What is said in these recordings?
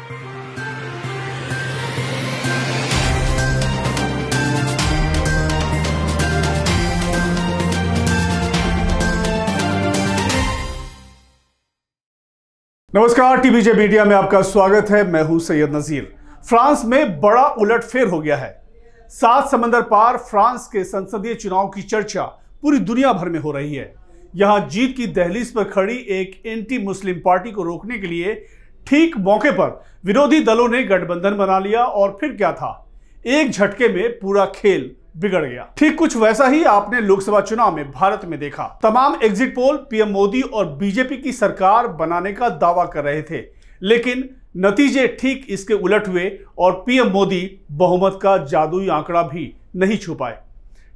नमस्कार, टीवीजे मीडिया में आपका स्वागत है। मैं हूं सैयद नजीर। फ्रांस में बड़ा उलटफेर हो गया है। 7 समंदर पार फ्रांस के संसदीय चुनाव की चर्चा पूरी दुनिया भर में हो रही है। यहां जीत की दहलीज पर खड़ी एक एंटी मुस्लिम पार्टी को रोकने के लिए ठीक मौके पर विरोधी दलों ने गठबंधन बना लिया और फिर क्या था, एक झटके में पूरा खेल बिगड़ गया। ठीक कुछ वैसा ही आपने लोकसभा चुनाव में भारत में देखा। तमाम एग्जिट पोल पीएम मोदी और बीजेपी की सरकार बनाने का दावा कर रहे थे, लेकिन नतीजे ठीक इसके उलट हुए और पीएम मोदी बहुमत का जादुई आंकड़ा भी नहीं छू पाए।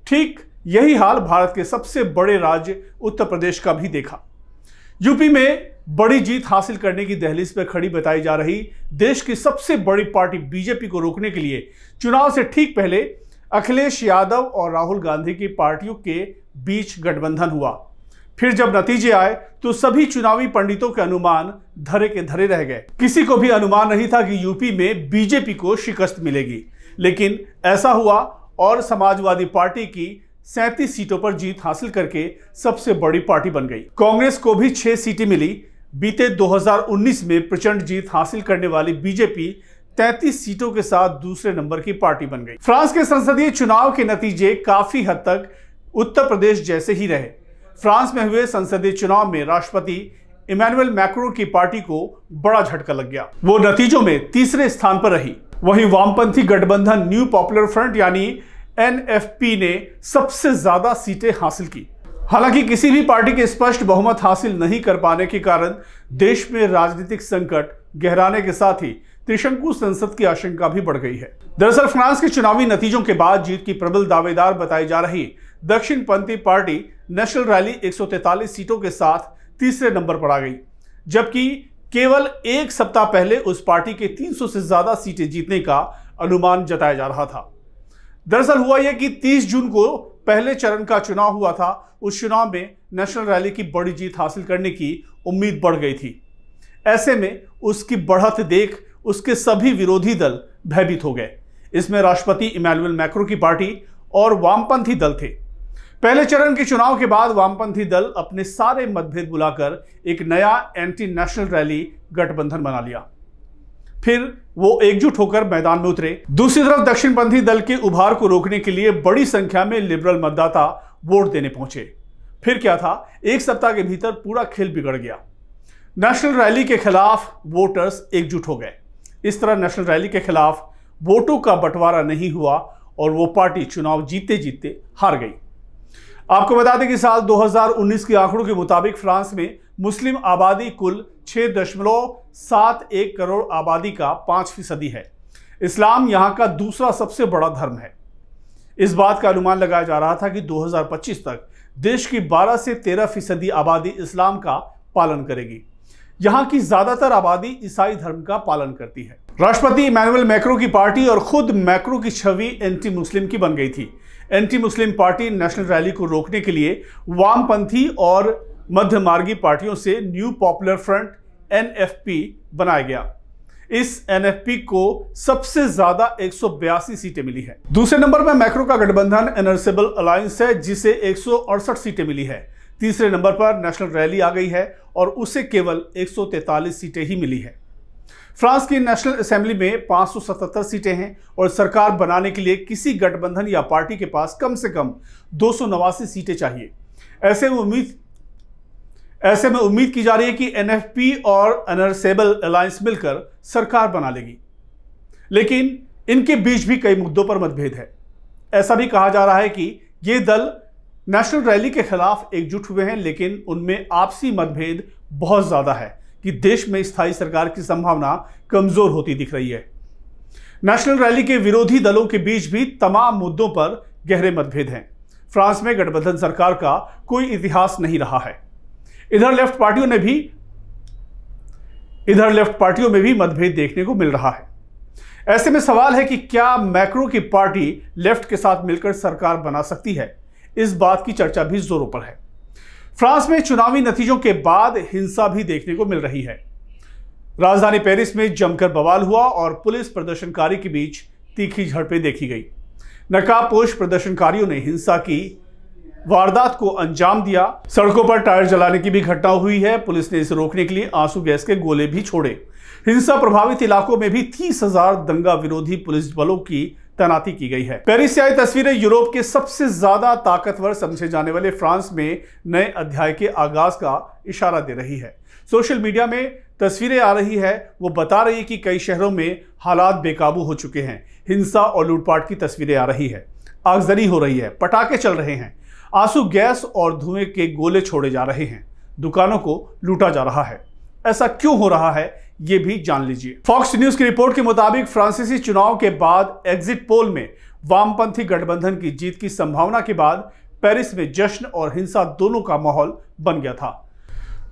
ठीक यही हाल भारत के सबसे बड़े राज्य उत्तर प्रदेश का भी देखा। यूपी में बड़ी जीत हासिल करने की दहलीज पर खड़ी बताई जा रही देश की सबसे बड़ी पार्टी बीजेपी को रोकने के लिए चुनाव से ठीक पहले अखिलेश यादव और राहुल गांधी की पार्टियों के बीच गठबंधन हुआ। फिर जब नतीजे आए तो सभी चुनावी पंडितों के अनुमान धरे के धरे रह गए। किसी को भी अनुमान नहीं था कि यूपी में बीजेपी को शिकस्त मिलेगी, लेकिन ऐसा हुआ और समाजवादी पार्टी की 37 सीटों पर जीत हासिल करके सबसे बड़ी पार्टी बन गई। कांग्रेस को भी 6 सीटें मिली। बीते 2019 में प्रचंड जीत हासिल करने वाली बीजेपी 33 सीटों के साथ दूसरे नंबर की पार्टी बन गई। फ्रांस के संसदीय चुनाव के नतीजे काफी हद तक उत्तर प्रदेश जैसे ही रहे। फ्रांस में हुए संसदीय चुनाव में राष्ट्रपति इमैनुअल मैक्रों की पार्टी को बड़ा झटका लग गया। वो नतीजों में तीसरे स्थान पर रही। वहीं वामपंथी गठबंधन न्यू पॉपुलर फ्रंट यानी एनएफपी ने सबसे ज्यादा सीटें हासिल की। हालांकि किसी भी पार्टी के स्पष्ट बहुमत हासिल नहीं कर पाने के कारण देश में राजनीतिक संकट गहराने के साथ ही त्रिशंकु संसद की आशंका भी बढ़ गई है। दरअसल फ्रांस के चुनावी नतीजों के बाद जीत की प्रबल दावेदार बताई जा रही दक्षिणपंथी पार्टी नेशनल रैली 143 सीटों के साथ तीसरे नंबर पर आ गई, जबकि केवल एक सप्ताह पहले उस पार्टी के 300 से ज्यादा सीटें जीतने का अनुमान जताया जा रहा था। दरअसल हुआ यह कि 30 जून को पहले चरण का चुनाव हुआ था। उस चुनाव में नेशनल रैली की बड़ी जीत हासिल करने की उम्मीद बढ़ गई थी। ऐसे में उसकी बढ़त देख उसके सभी विरोधी दल भयभीत हो गए। इसमें राष्ट्रपति इमैनुअल मैक्रों की पार्टी और वामपंथी दल थे। पहले चरण के चुनाव के बाद वामपंथी दल अपने सारे मतभेद बुलाकर एक नया एंटी नेशनल रैली गठबंधन बना लिया। फिर वो एकजुट होकर मैदान में उतरे। दूसरी तरफ दक्षिणपंथी दल के उभार को रोकने के लिए बड़ी संख्या में लिबरल मतदाता वोट देने पहुंचे। फिर क्या था, एक सप्ताह के भीतर पूरा खेल बिगड़ गया। नेशनल रैली के खिलाफ वोटर्स एकजुट हो गए। इस तरह नेशनल रैली के खिलाफ वोटों का बंटवारा नहीं हुआ और वो पार्टी चुनाव जीतते जीतते हार गई। आपको बता दें कि साल 2019 के आंकड़ों के मुताबिक फ्रांस में मुस्लिम आबादी कुल 6.71 करोड़ आबादी का 5% है। इस्लाम यहां का दूसरा सबसे बड़ा धर्म है। इस बात का अनुमान लगाया जा रहा था कि 2025 तक देश की 12 से 13% आबादी इस्लाम का पालन करेगी। यहां की ज्यादातर आबादी ईसाई धर्म का पालन करती है। राष्ट्रपति इमैनुअल मैक्रों की पार्टी और खुद मैक्रों की छवि एंटी मुस्लिम की बन गई थी। Anti Muslim party national rally को रोकने के लिए वामपंथी और मध्यमार्गी पार्टियों से न्यू पॉपुलर फ्रंट एनएफपी बनाया गया। इस एनएफपी को सबसे ज्यादा 182 सीटें मिली है। दूसरे नंबर पर मैक्रो का गठबंधन एनर्सेबल अलायंस है, जिसे 168 सीटें मिली है। तीसरे नंबर पर नेशनल रैली आ गई है और उसे केवल 143 सीटें ही मिली है। फ्रांस की नेशनल असेंबली में 577 सीटें हैं और सरकार बनाने के लिए किसी गठबंधन या पार्टी के पास कम से कम 289 सीटें चाहिए। ऐसे में उम्मीद की जा रही है कि एनएफपी और एनर्सेबल अलायंस मिलकर सरकार बना लेगी, लेकिन इनके बीच भी कई मुद्दों पर मतभेद है। ऐसा भी कहा जा रहा है कि ये दल नेशनल रैली के खिलाफ एकजुट हुए हैं, लेकिन उनमें आपसी मतभेद बहुत ज्यादा है कि देश में स्थायी सरकार की संभावना कमजोर होती दिख रही है। नेशनल रैली के विरोधी दलों के बीच भी तमाम मुद्दों पर गहरे मतभेद हैं। फ्रांस में गठबंधन सरकार का कोई इतिहास नहीं रहा है। इधर लेफ्ट पार्टियों में भी मतभेद देखने को मिल रहा है। ऐसे में सवाल है कि क्या मैक्रो की पार्टी लेफ्ट के साथ मिलकर सरकार बना सकती है? इस बात की चर्चा भी जोरों पर है। फ्रांस में चुनावी नतीजों के बाद हिंसा भी देखने को मिल रही है। राजधानी पेरिस में जमकर बवाल हुआ और पुलिस प्रदर्शनकारी के बीच तीखी झड़पें देखी गई। नकाबपोश प्रदर्शनकारियों ने हिंसा की वारदात को अंजाम दिया। सड़कों पर टायर जलाने की भी घटना हुई है। पुलिस ने इसे रोकने के लिए आंसू गैस के गोले भी छोड़े। हिंसा प्रभावित इलाकों में भी 30,000 दंगा विरोधी पुलिस बलों की तैनाती की गई है। पेरिस से आई तस्वीरें यूरोप के सबसे ज्यादा ताकतवर समझे जाने वाले फ्रांस में नए अध्याय के आगाज का इशारा दे रही है। सोशल मीडिया में तस्वीरें आ रही है, वो बता रही है कि कई शहरों में हालात बेकाबू हो चुके हैं। हिंसा और लूटपाट की तस्वीरें आ रही है, आगजनी हो रही है, पटाखे चल रहे हैं, आंसू गैस और धुएं के गोले छोड़े जा रहे हैं, दुकानों को लूटा जा रहा है। ऐसा क्यों हो रहा है, ये भी जान लीजिए। फॉक्स न्यूज की रिपोर्ट के मुताबिक फ्रांसीसी चुनाव के बाद एग्जिट पोल में वामपंथी गठबंधन की जीत की संभावना के बाद पेरिस में जश्न और हिंसा दोनों का माहौल बन गया था।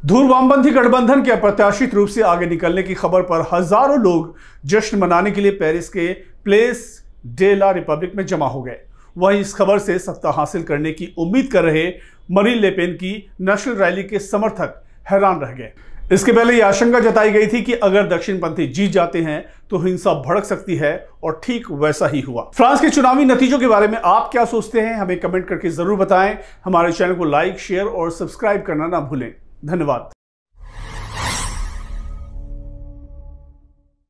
धूल वामपंथी गठबंधन के अप्रत्याशित रूप से आगे निकलने की खबर पर हजारों लोग जश्न मनाने के लिए पेरिस के प्लेस डे ला रिपब्लिक में जमा हो गए। वहीं इस खबर से सत्ता हासिल करने की उम्मीद कर रहे मरीन ले पेन की नेशनल रैली के समर्थक हैरान रह गए। इसके पहले यह आशंका जताई गई थी कि अगर दक्षिणपंथी जीत जाते हैं तो हिंसा भड़क सकती है, और ठीक वैसा ही हुआ। फ्रांस के चुनावी नतीजों के बारे में आप क्या सोचते हैं, हमें कमेंट करके जरूर बताएं। हमारे चैनल को लाइक, शेयर और सब्सक्राइब करना ना भूलें। धन्यवाद।